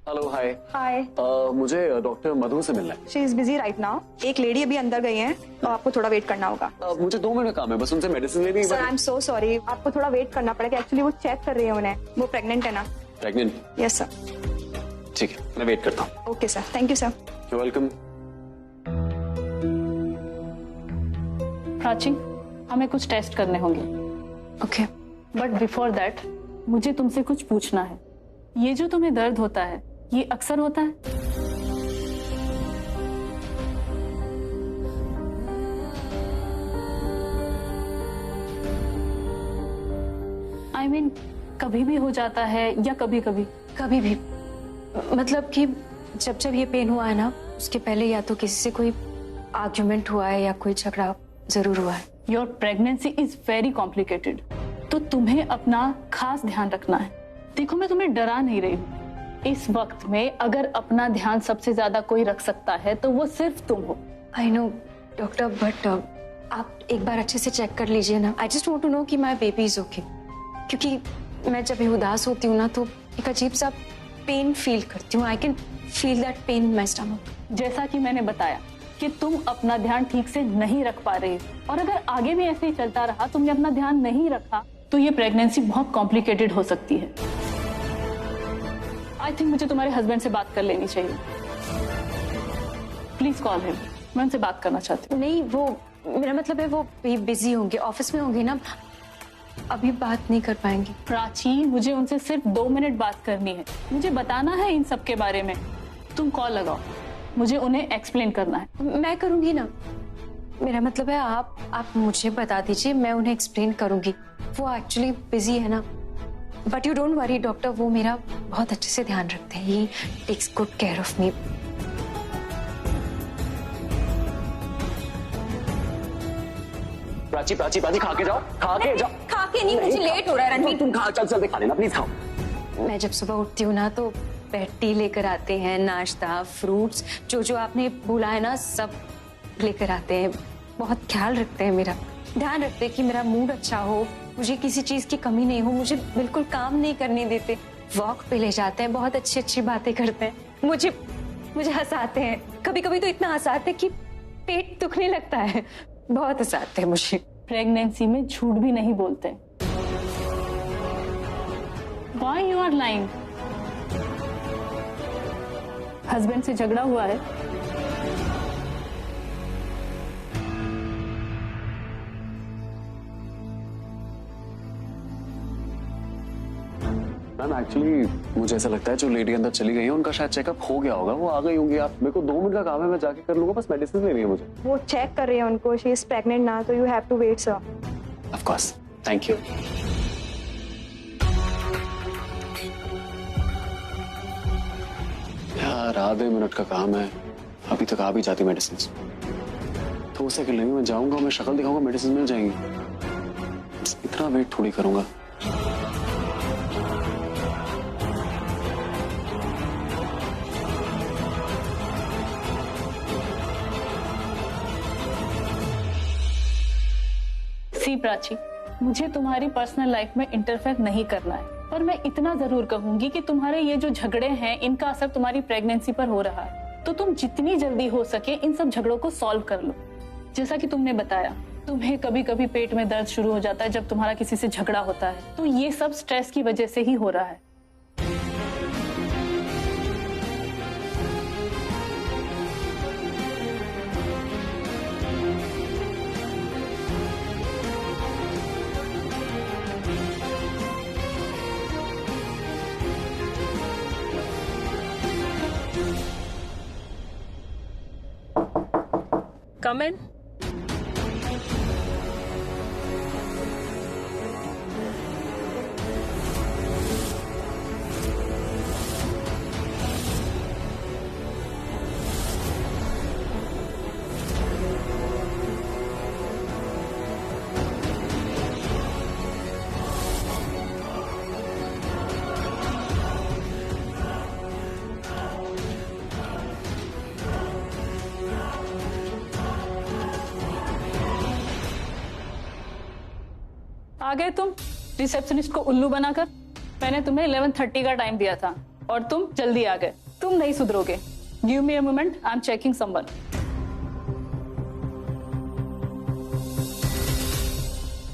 Hello hi. हाय। मुझे doctor मधु से मिलना है। She is busy right now. एक लेडी अभी अंदर गई है तो आपको थोड़ा वेट करना होगा। मुझे 2 मिनट काम है, बस उनसे मेडिसिन लेनी है। Sir I am so sorry, आपको थोड़ा वेट करना पड़ेगा। एक्चुअली वो चेक कर रही है उन्हें, वो प्रेग्नेंट है ना। प्रेग्नेंट? Yes sir. ठीक है, मैं वेट करता हूँ। Okay sir, thank you sir. You welcome. Prachi, हमें कुछ टेस्ट करने होंगे। ओके। बट बिफोर दैट मुझे तुमसे कुछ पूछना है। ये जो तुम्हें दर्द होता है ये अक्सर होता है? I mean, कभी भी हो जाता है या कभी कभी? कभी भी। मतलब कि जब जब ये पेन हुआ है ना, उसके पहले या तो किसी से कोई आर्ग्यूमेंट हुआ है या कोई झगड़ा जरूर हुआ है। Your pregnancy is very complicated, तो तुम्हें अपना खास ध्यान रखना है। देखो, मैं तुम्हें डरा नहीं रही हूँ। इस वक्त में अगर अपना ध्यान सबसे ज्यादा कोई रख सकता है तो वो सिर्फ तुम हो। आई नो डॉक्टर, बट आप एक बार अच्छे से चेक कर लीजिए ना। I just want to know कि माय बेबी इज ओके। क्योंकि मैं जब भी उदास होती हूँ ना तो एक अजीब सा पेन फील करती हूँ। I can feel that pain in my stomach. जैसा कि मैंने बताया कि तुम अपना ध्यान ठीक से नहीं रख पा रही हो, और अगर आगे भी ऐसे ही चलता रहा, तुमने अपना ध्यान नहीं रखा, तो ये प्रेगनेंसी बहुत कॉम्प्लिकेटेड हो सकती है। आई थिंक मुझे तुम्हारे हस्बैंड से बात कर लेनी चाहिए। प्लीज कॉल हिम, मैं उनसे बात करना चाहती हूँ। नहीं, वो मेरा मतलब है वो बिजी होंगे, ऑफिस में होंगे ना, अभी बात नहीं कर पाएंगे। प्राची, मुझे उनसे सिर्फ 2 मिनट बात करनी है। मुझे बताना है इन सब के बारे में। तुम कॉल लगाओ, मुझे उन्हें एक्सप्लेन करना है। मैं करूंगी ना। मेरा मतलब है आप मुझे बता दीजिए, मैं उन्हें एक्सप्लेन करूंगी। वो एक्चुअली बिजी है ना। But you don't worry doctor, वो मेरा बहुत अच्छे से ध्यान रखते हैं। He takes good care of me. Prachi Prachi Prachi, खा के जाओ, खा के जाओ। खा के नहीं, मुझे लेट हो रहा है रणवीर। तुम खा, चल चल, खा लेना, प्लीज खाओ। मैं जब सुबह उठती हूँ ना तो बेड टी लेकर आते हैं, नाश्ता, फ्रूट्स, जो आपने बोला है ना सब लेकर आते हैं। बहुत ख्याल रखते हैं मेरा, ध्यान रखते हैं कि मेरा मूड अच्छा हो, मुझे किसी चीज की कमी नहीं हो, मुझे बिल्कुल काम नहीं करने देते, वॉक पे ले जाते हैं, बहुत अच्छी अच्छी बातें करते हैं, मुझे हंसाते हैं। कभी कभी तो इतना हंसाते हैं कि पेट दुखने लगता है। बहुत हंसाते हैं मुझे। प्रेगनेंसी में झूठ भी नहीं बोलते। Why you are lying? Husband से झगड़ा हुआ है? मैम एक्चुअली मुझे ऐसा लगता है जो लेडी अंदर चली गई है उनका शायद चेकअप हो गया होगा, वो आ गई होंगी। आप, मेरे को 2 मिनट का काम है, मैं जाके कर लूंगा, बस मेडिसिन लेनी है मुझे। वो चेक कर रही है उनको। शी इज प्रेग्नेंट ना, तो you have to wait sir. Of course, thank you. यार आधे मिनट का काम है, अभी तक आ भी जाती मेडिसिन। 2 सेकंड लगेंगे, मैं जाऊंगा, मैं शक्ल दिखाऊंगा, मेडिसिन मिल जाएंगी। इतना वेट थोड़ी करूंगा। सी प्राची, मुझे तुम्हारी पर्सनल लाइफ में इंटरफेयर नहीं करना है, पर मैं इतना जरूर कहूंगी कि तुम्हारे ये जो झगड़े हैं इनका असर तुम्हारी प्रेगनेंसी पर हो रहा है। तो तुम जितनी जल्दी हो सके इन सब झगड़ों को सॉल्व कर लो। जैसा कि तुमने बताया, तुम्हें कभी कभी पेट में दर्द शुरू हो जाता है जब तुम्हारा किसी से झगड़ा होता है, तो ये सब स्ट्रेस की वजह से ही हो रहा है। Come in. आ गए तुम रिसेप्शनिस्ट को उल्लू बनाकर। मैंने तुम्हें 11:30 का टाइम दिया था, और तुम जल्दी आ गए। तुम नहीं सुधरोगे। Give me a moment, I am checking someone.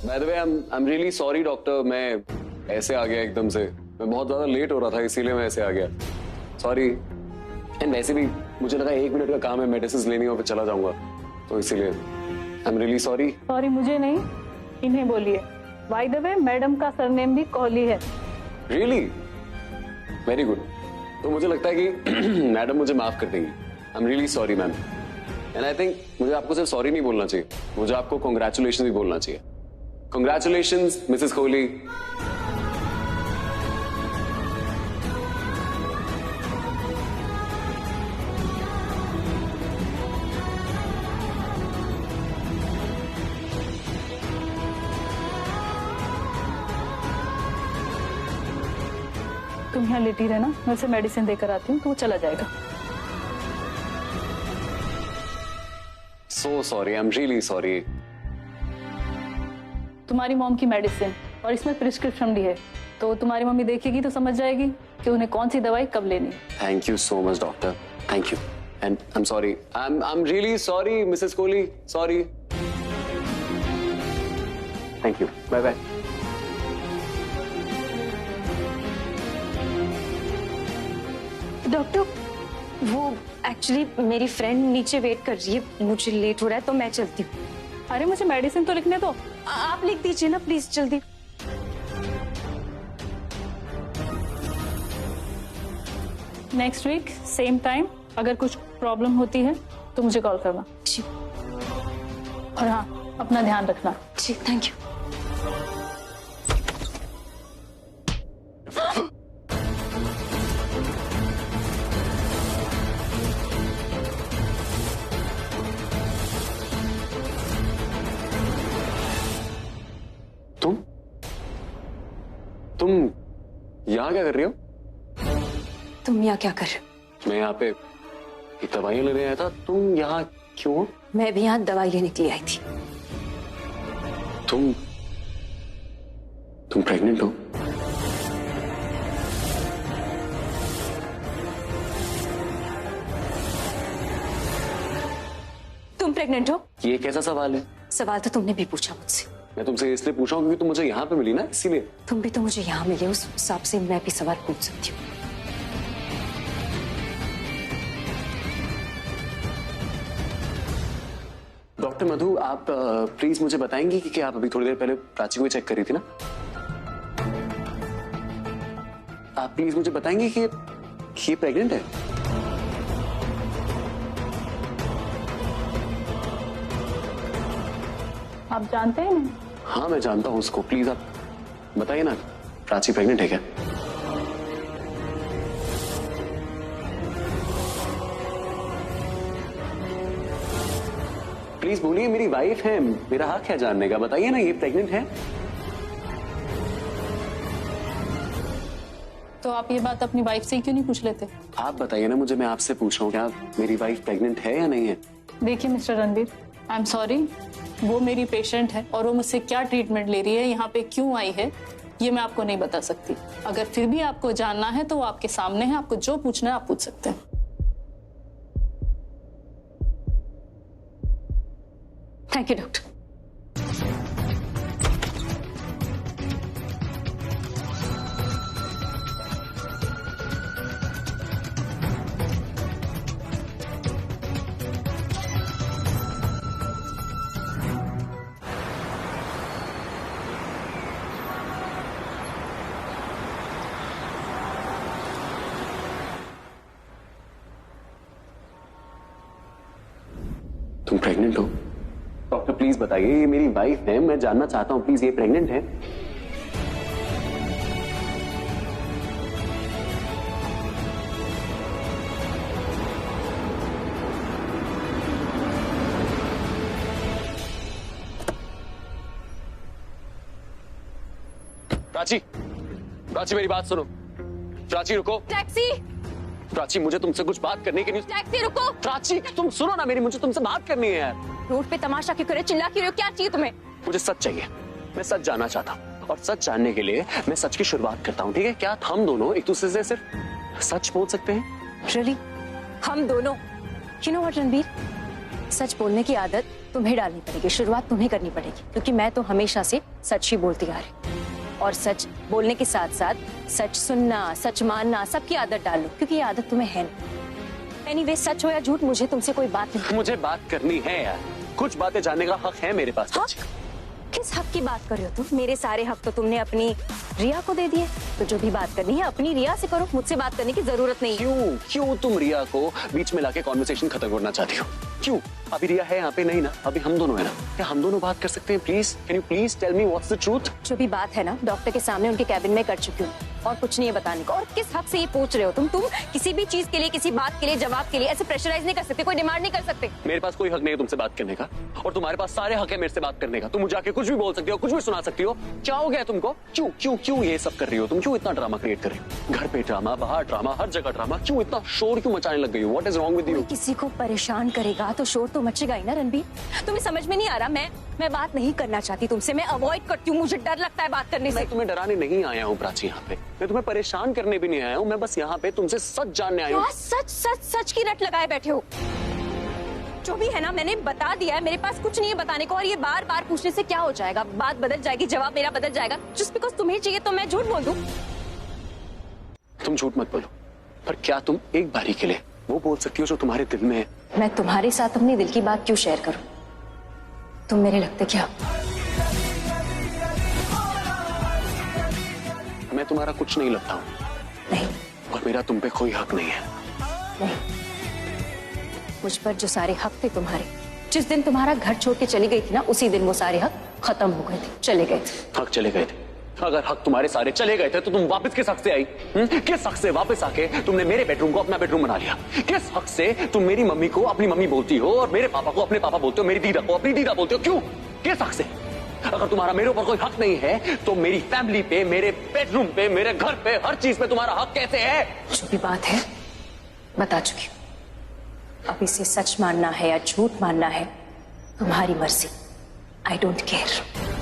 By the way I am really sorry doctor, मैं ऐसे आ गया एकदम से। मैं बहुत ज्यादा लेट हो रहा था इसीलिए मैं ऐसे आ गया। सॉरी। एंड वैसे भी मुझे लगा 1 मिनट का काम है, मेडिसिन लेनी और फिर चला जाऊंगा, तो इसीलिए आई एम रियली सॉरी। सॉरी मुझे नहीं, इन्हें बोलिए। बाय द वे मैडम का सरनेम भी कोहली है। रियली? Very good. तो मुझे लगता है कि मैडम मुझे माफ कर देंगी। आई am really sorry ma'am. And I think मुझे आपको सिर्फ सॉरी नहीं बोलना चाहिए, मुझे आपको कॉन्ग्रेचुलेशन भी बोलना चाहिए। Congratulations Mrs Kohli. तुम यहाँ लेटी रहना, मैं उसे मेडिसिन देकर आती हूँ तो वो चला जाएगा। So sorry, I am really sorry. तुम्हारी मॉम की मेडिसिन और इसमें प्रिस्क्रिप्शन भी है, तो तुम्हारी मम्मी देखेगी तो समझ जाएगी कि उन्हें कौन सी दवाई कब लेनी है। Thank you so much doctor, thank you. And I am sorry, I am really sorry Mrs Kohli, sorry. Thank you, bye bye. Doctor, वो एक्चुअली मेरी फ्रेंड नीचे वेट कर रही है, मुझे लेट हो रहा है तो मैं चलती हूँ। अरे मुझे मेडिसिन तो लिखने दो। आप लिख दीजिए ना प्लीज, जल्दी। नेक्स्ट वीक सेम टाइम, अगर कुछ प्रॉब्लम होती है तो मुझे कॉल करना। जी। और हाँ, अपना ध्यान रखना। जी, थैंक यू। तुम यहाँ क्या कर रही हो? तुम यहाँ क्या कर रहे हो? मैं यहाँ पे दवाइयाँ लेने आया था, तुम यहाँ क्यों हो? मैं भी यहाँ दवाई लेने के लिए आई थी। तुम प्रेग्नेंट हो? तुम प्रेग्नेंट हो? ये कैसा सवाल है? सवाल तो तुमने भी पूछा मुझसे। मैं तुमसे इसलिए पूछा हूँ क्योंकि तुम मुझे यहाँ पे मिली ना, इसीलिए। तुम भी तो मुझे यहाँ मिले, उस हिसाब से मैं भी सवाल पूछ सकती हूँ। डॉक्टर मधु, आप प्लीज मुझे बताएंगी कि आप अभी थोड़ी देर पहले प्राची को चेक करी थी ना? आप प्लीज मुझे बताएंगी कि ये प्रेग्नेंट है? आप जानते हैं ना? हाँ मैं जानता हूँ उसको, प्लीज आप बताइए ना, प्राची प्रेग्नेंट है क्या? प्लीज बोलिए, मेरी वाइफ है, मेरा हक है जानने का, बताइए ना ये प्रेग्नेंट है? तो आप ये बात अपनी वाइफ से क्यों नहीं पूछ लेते? आप बताइए ना मुझे, मैं आपसे पूछ रहा हूँ, क्या मेरी वाइफ प्रेग्नेंट है या नहीं है? देखिए mister Ranveer, I am sorry, वो मेरी पेशेंट है और वो मुझसे क्या ट्रीटमेंट ले रही है, यहाँ पे क्यों आई है, ये मैं आपको नहीं बता सकती। अगर फिर भी आपको जानना है तो वो आपके सामने है, आपको जो पूछना है आप पूछ सकते हैं। Thank you doctor. तुम प्रेग्नेंट हो? डॉक्टर प्लीज बताइए, ये मेरी वाइफ है, मैं जानना चाहता हूँ प्लीज, ये प्रेग्नेंट है? प्राची, प्राची मेरी बात सुनो। प्राची रुको। टैक्सी! प्राची मुझे तुमसे कुछ बात करनी है। टैक्सी रुको! प्राची तुम सुनो ना मेरी, मुझे तुमसे बात करनी है यार। रोड पे तमाशा क्यों करे, चिल्ला क्यों रहे हो, क्या चाहिए तुम्हें? मुझे सच चाहिए, मैं सच जानना चाहता हूँ और सच जानने के लिए मैं सच की शुरुआत करता हूँ, ठीक है? क्या हम दोनों एक दूसरे से सिर्फ सच बोल सकते हैं? रियली हम दोनों? यू नो व्हाट रणबीर, सच बोलने की आदत तुम्हें डालनी पड़ेगी, शुरुआत तुम्हें करनी पड़ेगी, क्योंकि मैं तो हमेशा से सच ही बोलती आ रही। और सच बोलने के साथ साथ सच सुनना, सच मानना, सबकी आदत डाल लो, क्योंकि ये आदत तुम्हें है नहीं। एनीवे, सच हो या झूठ, मुझे तुमसे कोई बात नहीं। मुझे बात करनी है यार, कुछ बातें जानने का हक है मेरे पास। हक? किस हक की बात कर रहे हो तुम? मेरे सारे हक तो तुमने अपनी रिया को दे दिए, तो जो भी बात करनी है अपनी रिया से करो, मुझसे बात करने की जरूरत नहीं है। क्यों तुम रिया को बीच में लाके कॉन्वर्सेशन खत्म करना चाहती हो? क्यों? अभी रिया है यहाँ पे नहीं ना, अभी हम दोनों है ना, क्या हम दोनों बात कर सकते हैं? Please can you please tell me what's the truth? जो भी बात है ना, डॉक्टर के सामने उनके कैबिन में कर चुकी हूँ, और कुछ नहीं है बताने को। और किस हक से ये पूछ रहे हो तुम किसी भी चीज के लिए, किसी बात के लिए, जवाब के लिए ऐसे प्रेशराइज नहीं कर सकते, कोई डिमांड नहीं कर सकते। मेरे पास कोई हक नहीं है तुमसे बात करने का, और तुम्हारे पास सारे हक है मेरे से बात करने का। तुम मुझे आके कुछ भी बोल सकती हो, कुछ भी सुना सकती हो। क्या हो गया तुमको? क्यों क्यों क्यों ये सब कर रही हो तुम? क्यों इतना ड्रामा क्रिएट कर रही हो? घर पे ड्रामा, बाहर ड्रामा, हर जगह ड्रामा। क्यों इतना शोर क्यों मचाने लग गई हो? What is wrong with you? किसी को परेशान करेगा तो शोर तो मचेगा ही ना रणबीर। तुम्हें समझ में नहीं आ रहा? मैं बात नहीं करना चाहती तुमसे, मैं अवॉइड करती हूँ, मुझे डर लगता है बात करने से। मैं तुम्हें डराने नहीं आया हूँ प्राची, यहाँ पे मैं तुम्हें परेशान करने भी नहीं आया हूँ। मैं बस यहाँ पे तुमसे सच जानने आया हूँ। सच सच सच की रट लगाए बैठे हो। जो भी है ना, मैंने बता दिया है, मेरे पास कुछ नहीं है बताने को, और ये बार बार पूछने से क्या हो जाएगा? बात बदल जाएगी, जवाब मेरा बदल जाएगा। जस्ट बिकॉज तुम्हें चाहिए तो मैं झूठ बोल दूं? तुम झूठ मत बोलो, पर क्या तुम एक बारी के लिए वो बोल सकती हो जो तुम्हारे दिल में है? मैं तुम्हारे साथ अपनी दिल की बात क्यों शेयर करूं? तुम मेरे लगते क्या? मैं तुम्हारा कुछ नहीं लगता हूँ। नहीं। और मेरा तुम पे कोई हक नहीं है। नहीं, मुझ पर जो सारे हक थे तुम्हारे, जिस दिन तुम्हारा घर छोड़ के चली गई थी ना, उसी दिन वो सारे हक खत्म हो गए थे, चले गए थे। हक चले गए थे? अगर हक तुम्हारे सारे चले गए थे तो तुम वापस किस हक से आई? किस हक से वापस आके तुमने मेरे बेडरूम को अपना बेडरूम बना लिया? किस हक से तुम मेरी मम्मी को अपनी मम्मी बोलती हो और मेरे पापा को अपने पापा बोलते हो, मेरी दीदा को अपनी दीदा बोलते हो? क्यों? किस हक से? अगर तुम्हारा मेरे ऊपर कोई हक नहीं है तो मेरी फैमिली पे, मेरे बेडरूम पे, मेरे घर पे, हर चीज पे तुम्हारा हक कैसे है? जो भी बात है बता चुकी हूँ। अब इसे सच मानना है या झूठ मानना है तुम्हारी मर्जी। I don't care.